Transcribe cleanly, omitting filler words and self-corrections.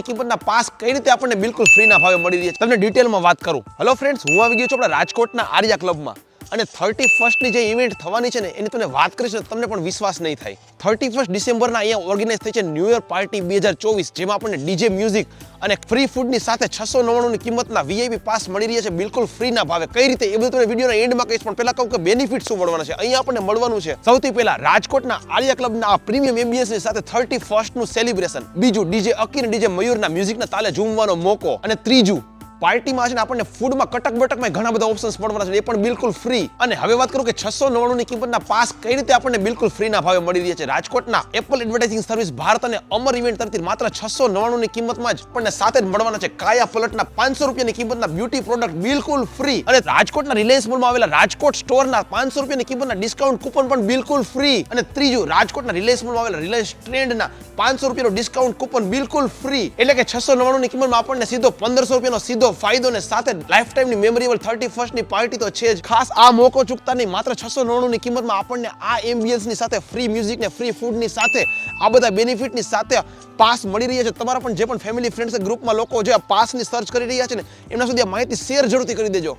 ની કિંમતના પાસ કઈ રીતે આપણને બિલકુલ ફ્રીના ભાવે મળી રહે છે તમને ડિટેલમાં વાત કરું. હેલો ફ્રેન્ડ્સ, હું આવી ગયો છું આપણા રાજકોટના આર્યા ક્લબમાં અને 31st ની જે ઇવેન્ટ થવાની છે ને એની તમને વાત કરીશ ને તમને પણ વિશ્વાસ નહીં થાય. 31 ડિસેમ્બરના અહીંયા ઓર્ગેનાઇઝ થઈ છે ન્યૂ યર પાર્ટી 2024, જેમાં આપણને ડીજે મ્યુઝિક અને ફ્રી ફૂડની સાથે 699 ની કિંમતના વીઆઈપી પાસ મળી રહ્યા છે બિલકુલ ફ્રીના ભાવે. કઈ રીતે એ બધું તમને વિડીયોના એન્ડમાં કહીશ, પણ પહેલા કહું કે બેનિફિટ શું મળવાના છે. અહીંયા આપણને મળવાનું છે સૌથી પહેલા રાજકોટના આર્યા ક્લબના આ પ્રીમિયમ એમ્બિયન્સની સાથે 31st નું સેલિબ્રેશન, બીજું ડીજે અકીર ડીજે મયુરના મ્યુઝિકના તાલે ઝૂમવાનો મોકો, અને ત્રીજું પાર્ટીમાં છે ને આપણને ફૂડમાં કટક બટકમાં ઘણા બધા ઓપ્શન્સ મળવાના છે, એ પણ બિલકુલ ફ્રી. અને હવે વાત કરું કે 699 ની કિંમતના પાસ કઈ રીતે આપણને બિલકુલ ફ્રીના ભાવે મળી રહ્યા છે. રાજકોટના એપલ એડવર્ટાઇઝિંગ સર્વિસ ભારત અને અમર ઇવેન્ટ તરફથી માત્ર 699 ની કિંમતમાં જ આપણને સાથે જ મળવાના છે કાયા પલટના 500 રૂપિયાની કિંમતના બ્યુટી પ્રોડક્ટ બિલકુલ ફ્રી. અને રાજકોટના રિલાયન્સ મોલમાં આવેલા રાજકોટ સ્ટોરના 500 રૂપિયાની કિંમતના ડિસ્કાઉન્ટ કૂપન પણ બિલકુલ ફ્રી. અને ત્રીજું રાજકોટના રિલાયન્સ મોલમાં આવેલા રિલાયન્સ ટ્રેન્ડના 500 રૂપિયાનો ડિસ્કાઉન્ટ કૂપન બિલકુલ ફ્રી. એટલે કે 699 ની કિંમતમાં આપણને સીધો 1500 રૂપિયાનો સીધો ફાયદો, ને સાથે લાઈફ ટાઈમની મેમોરેબલ 31st ની પાર્ટી તો છે જ. ખાસ આ મોકો ચૂકતા નહીં. માત્ર 699 ની કિંમતમાં આપણને આ એમ્બિયન્સની સાથે ફ્રી મ્યુઝિક ને ફ્રી ફૂડની સાથે આ બધા બેનિફિટની સાથે પાસ મળી રહ્યા છે. તમારા પણ જે પણ ફેમિલી ફ્રેન્ડ્સ ગ્રુપમાં લોકો જે આ પાસની સર્ચ કરી રહ્યા છે ને એમના સુધી આ માહિતી શેર જરૂરથી કરી દેજો.